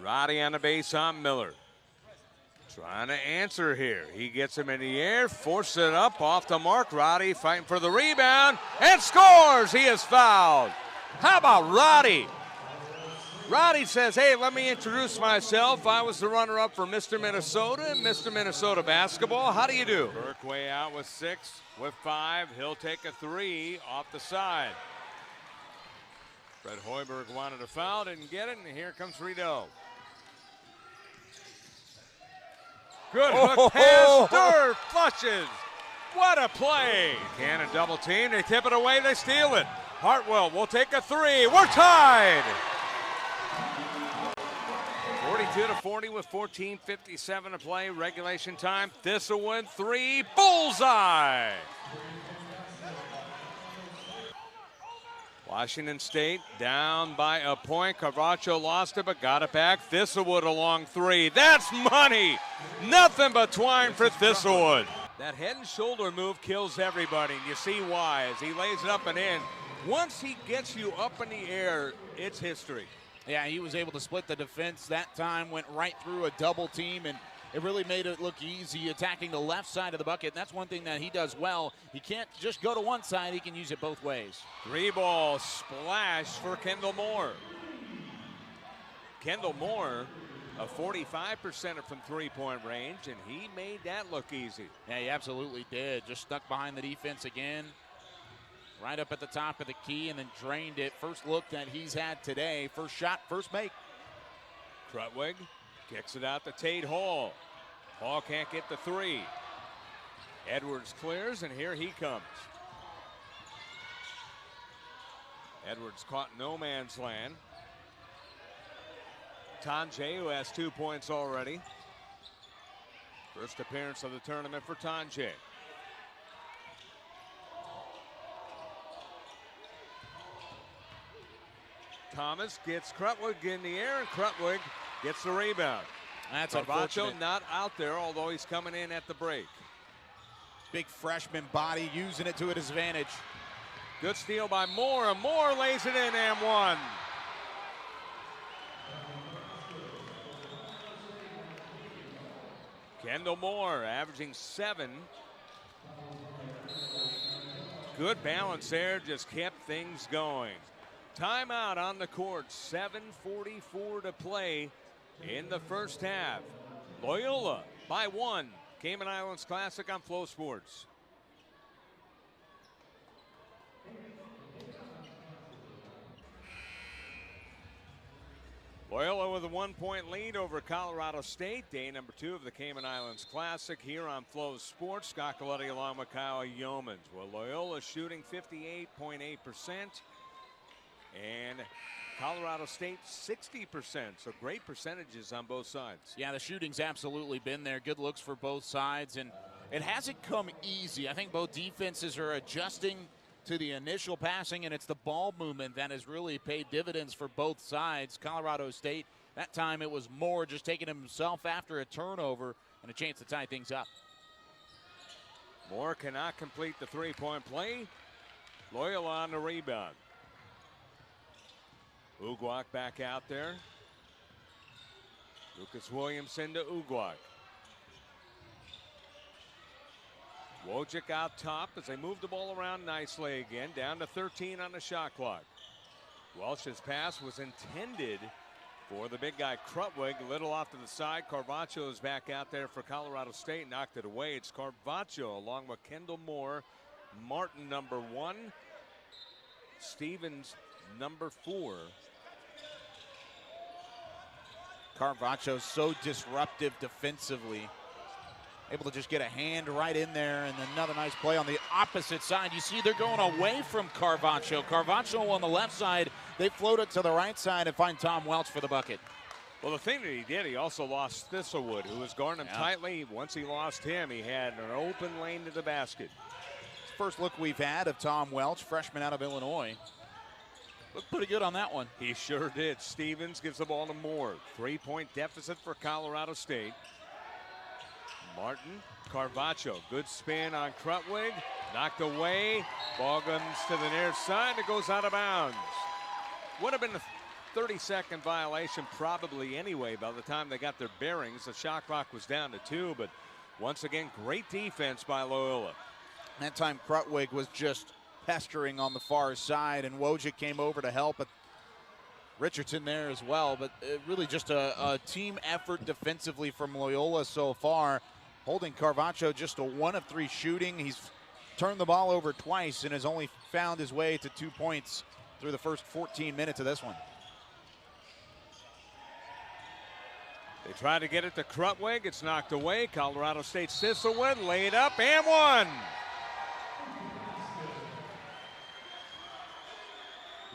Roddy on the base on Miller. Trying to answer here. He gets him in the air, forces it up off the mark. Roddy fighting for the rebound and scores. He is fouled. How about Roddy? Roddy says, hey, let me introduce myself. I was the runner-up for Mr. Minnesota and Mr. Minnesota basketball. How do you do? Burke way out with 6, with 5. He'll take a 3 off the side. Fred Hoiberg wanted a foul, didn't get it, and here comes Rideau. Good hook pass, Durr flushes. What a play. Cannon double team, they tip it away, they steal it. Hartwell will take a 3, we're tied. 42-40 with 14:57 to play, regulation time. Thistlewood 3, bullseye. Washington State down by a point. Carvacho lost it, but got it back. Thistlewood a long 3. That's money. Nothing but twine for Thistlewood. That head and shoulder move kills everybody, and you see why as he lays it up and in. Once he gets you up in the air, it's history. Yeah, he was able to split the defense that time, went right through a double team, and it really made it look easy attacking the left side of the bucket. And that's one thing that he does well. He can't just go to one side, he can use it both ways. 3-ball splash for Kendall Moore. Kendall Moore, a 45%er from three-point range, and he made that look easy. Yeah, he absolutely did. Just stuck behind the defense again. Right up at the top of the key and then drained it. First look that he's had today. First shot, first make. Krutwig kicks it out to Tate Hall. Hall can't get the 3. Edwards clears, and here he comes. Edwards caught no man's land. Tanjay, who has 2 points already. First appearance of the tournament for Tanjay. Thomas gets Krutwig in the air, and Krutwig gets the rebound. That's Carvacho not out there, although he's coming in at the break. Big freshman body using it to his advantage. Good steal by Moore, and Moore lays it in and one. Kendall Moore averaging 7. Good balance there, just kept things going. Timeout on the court, 7:44 to play in the first half. Loyola by 1. Cayman Islands Classic on Flow Sports. Loyola with a 1-point lead over Colorado State. Day number 2 of the Cayman Islands Classic here on Flow Sports. Scott Galetti along with Kyle Yeomans. Well, Loyola shooting 58.8%. And Colorado State 60%, so great percentages on both sides. Yeah, the shooting's absolutely been there. Good looks for both sides, and it hasn't come easy. I think both defenses are adjusting to the initial passing, and it's the ball movement that has really paid dividends for both sides. Colorado State, that time it was Moore just taking himself after a turnover and a chance to tie things up. Moore cannot complete the three-point play. Loyola on the rebound. Ugwak back out there. Lucas Williamson to Ugwak. Wojcik out top as they move the ball around nicely again. Down to 13 on the shot clock. Welch's pass was intended for the big guy Krutwig. A little off to the side. Carvacho is back out there for Colorado State. Knocked it away. It's Carvacho along with Kendall Moore. Martin number 1. Stevens number 4. Carvacho so disruptive defensively. Able to just get a hand right in there, and another nice play on the opposite side. You see they're going away from Carvacho. Carvacho on the left side. They float it to the right side and find Tom Welch for the bucket. Well, the thing that he did, he also lost Thistlewood, who was guarding him tightly. Once he lost him, he had an open lane to the basket. First look we've had of Tom Welch, freshman out of Illinois. Looked pretty good on that one. He sure did. Stevens gives the ball to Moore. 3-point deficit for Colorado State. Martin, Carvacho, good spin on Krutwig. Knocked away. Ball comes to the near side. It goes out of bounds. Would have been 30-second violation probably anyway by the time they got their bearings. The shot clock was down to 2, but once again, great defense by Loyola. That time Krutwig was just pestering on the far side, and Wojcik came over to help, but Richardson there as well. But really just a team effort defensively from Loyola so far. Holding Carvacho just a 1 of 3 shooting. He's turned the ball over twice and has only found his way to 2 points through the first 14 minutes of this one. They try to get it to Krutwig. It's knocked away. Colorado State Thistlewood laid up and one.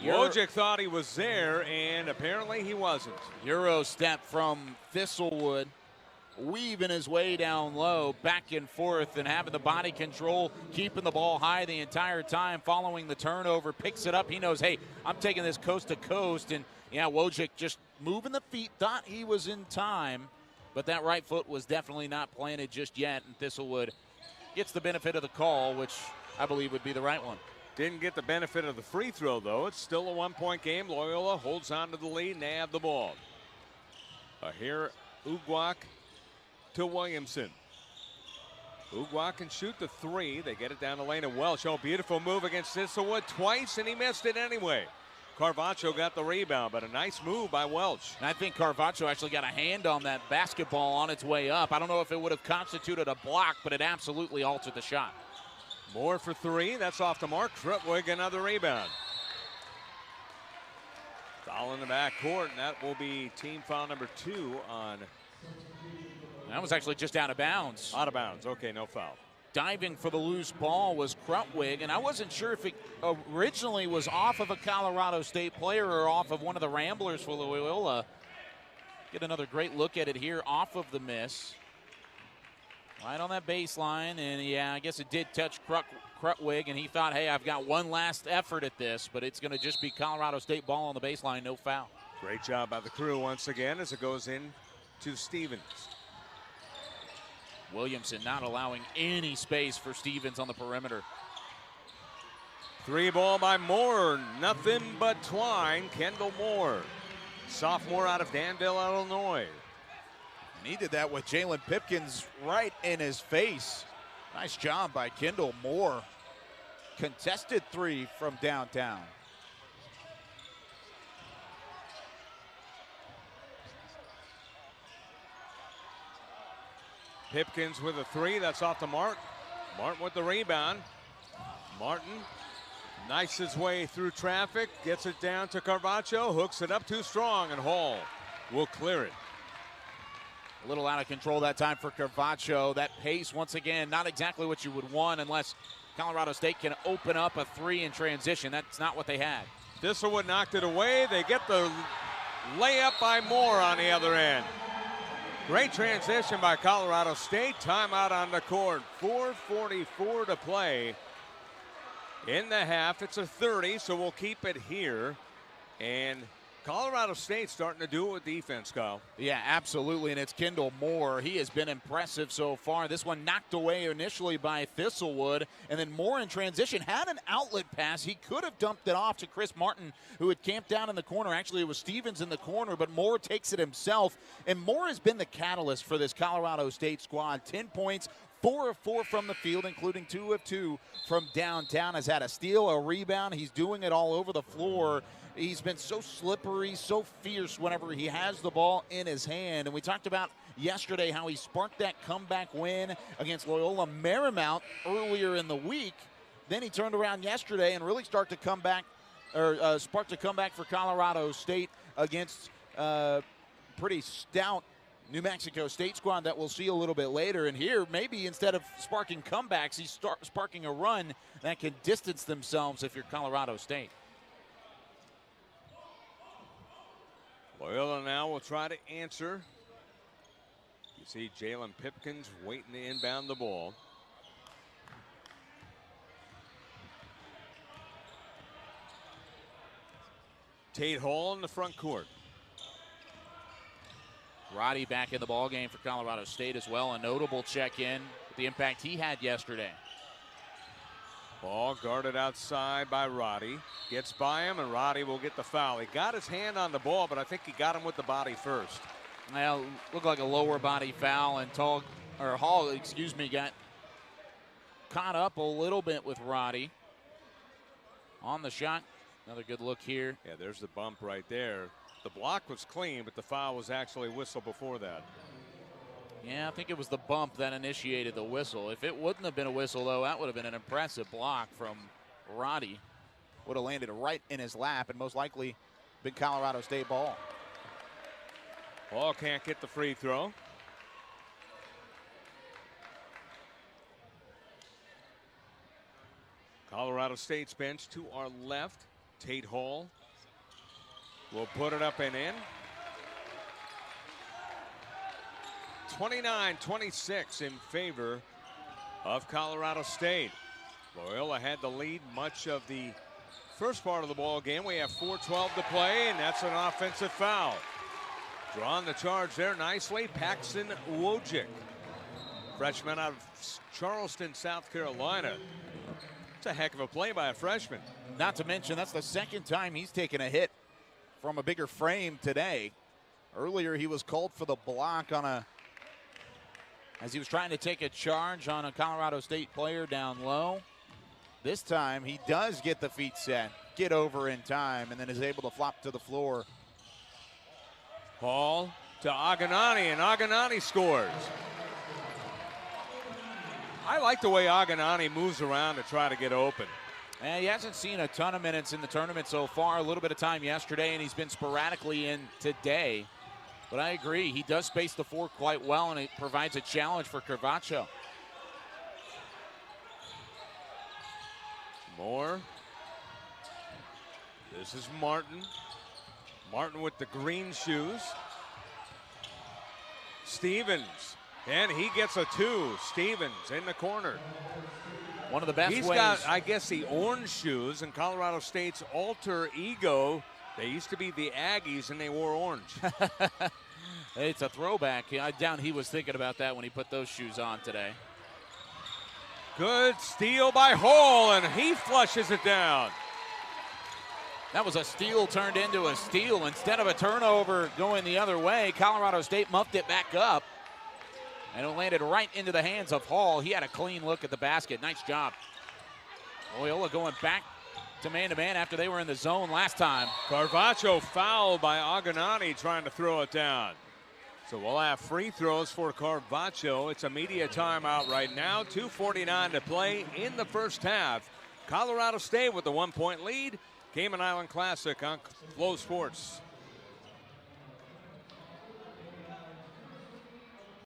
Wojcik thought he was there, and apparently he wasn't. Euro step from Thistlewood, weaving his way down low, back and forth, and having the body control, keeping the ball high the entire time, following the turnover, picks it up. He knows, hey, I'm taking this coast to coast, and yeah, Wojcik just moving the feet, thought he was in time, but that right foot was definitely not planted just yet, and Thistlewood gets the benefit of the call, which I believe would be the right one. Didn't get the benefit of the free throw, though. It's still a 1-point game. Loyola holds on to the lead and they have the ball. Here, Ugwak to Williamson. Ugwak can shoot the 3. They get it down the lane of Welch. Oh, beautiful move against Thistlewood twice, and he missed it anyway. Carvacho got the rebound, but a nice move by Welch. And I think Carvacho actually got a hand on that basketball on its way up. I don't know if it would have constituted a block, but it absolutely altered the shot. Moore for 3. That's off the mark. Krutwig another rebound. Foul in the backcourt, and that will be team foul number 2 on. That was actually just out of bounds. Out of bounds. Okay, no foul. Diving for the loose ball was Krutwig, and I wasn't sure if it originally was off of a Colorado State player or off of one of the Ramblers for Loyola. Get another great look at it here off of the miss. Right on that baseline, and yeah, I guess it did touch Krutwig, and he thought, hey, I've got one last effort at this, but it's going to just be Colorado State ball on the baseline, no foul. Great job by the crew once again as it goes in to Stevens. Williamson not allowing any space for Stevens on the perimeter. 3 ball by Moore, nothing but twine. Kendall Moore, sophomore out of Danville, Illinois. And he did that with Jalen Pipkins right in his face. Nice job by Kendall Moore. Contested 3 from downtown. Pipkins with a 3, that's off the mark. Martin with the rebound. Martin knifes his way through traffic, gets it down to Carvacho, hooks it up too strong, and Hall will clear it. A little out of control that time for Carvacho. That pace, once again, not exactly what you would want unless Colorado State can open up a 3 in transition. That's not what they had. Thistlewood knocked it away. They get the layup by Moore on the other end. Great transition by Colorado State. Timeout on the court. 4:44 to play in the half. It's a 30, so we'll keep it here. And Colorado State starting to do it with defense, Kyle. Yeah, absolutely, and it's Kendall Moore. He has been impressive so far. This one knocked away initially by Thistlewood, and then Moore in transition had an outlet pass. He could have dumped it off to Chris Martin, who had camped down in the corner. Actually, it was Stevens in the corner, but Moore takes it himself, and Moore has been the catalyst for this Colorado State squad. 10 points, 4 of 4 from the field, including 2 of 2 from downtown. Has had a steal, a rebound. He's doing it all over the floor. He's been so slippery, so fierce whenever he has the ball in his hand. And we talked about yesterday how he sparked that comeback win against Loyola Marymount earlier in the week. Then he turned around yesterday and really sparked a comeback for Colorado State against pretty stout New Mexico State squad that we'll see a little bit later. And here, maybe instead of sparking comebacks, he's sparking a run that can distance themselves if you're Colorado State. Loyola now will try to answer. You see Jalen Pipkins waiting to inbound the ball. Tate Hall in the front court. Roddy back in the ballgame for Colorado State as well. A notable check-in with the impact he had yesterday. Ball guarded outside by Roddy. Gets by him, and Roddy will get the foul. He got his hand on the ball, but I think he got him with the body first. Well, looked like a lower body foul, and Hall, got caught up a little bit with Roddy on the shot. Another good look here. Yeah, there's the bump right there. The block was clean, but the foul was actually whistled before that. Yeah, I think it was the bump that initiated the whistle. If it wouldn't have been a whistle, though, that would have been an impressive block from Roddy. Would have landed right in his lap and most likely been Colorado State ball. Ball can't get the free throw. Colorado State's bench to our left. Tate Hall will put it up and in. 29-26 in favor of Colorado State. Loyola had the lead much of the first part of the ball game. We have 4:12 to play, and that's an offensive foul. Drawing the charge there nicely, Paxton Wojcik, freshman out of Charleston, South Carolina. It's a heck of a play by a freshman. Not to mention, that's the second time he's taken a hit from a bigger frame today. Earlier, he was called for the block as he was trying to take a charge on a Colorado State player down low. This time, he does get the feet set, get over in time, and then is able to flop to the floor. Hall to Aganani, and Aganani scores. I like the way Aganani moves around to try to get open. And he hasn't seen a ton of minutes in the tournament so far. A little bit of time yesterday, and he's been sporadically in today. But I agree, he does space the floor quite well, and it provides a challenge for Carvacho. Moore. This is Martin. Martin with the green shoes. Stevens, and he gets a two. Stevens in the corner. One of the best He's ways. got, I guess, the orange shoes, and Colorado State's alter ego. They used to be the Aggies, and they wore orange. It's a throwback. I doubt he was thinking about that when he put those shoes on today. Good steal by Hall, and he flushes it down. That was a steal turned into a steal. Instead of a turnover going the other way, Colorado State muffed it back up. And it landed right into the hands of Hall. He had a clean look at the basket. Nice job. Loyola going back to man-to-man after they were in the zone last time. Carvacho fouled by Aganani trying to throw it down. So we'll have free throws for Carvacho. It's a media timeout right now. 2:49 to play in the first half. Colorado State with the 1-point lead. Cayman Island Classic on Flow Sports.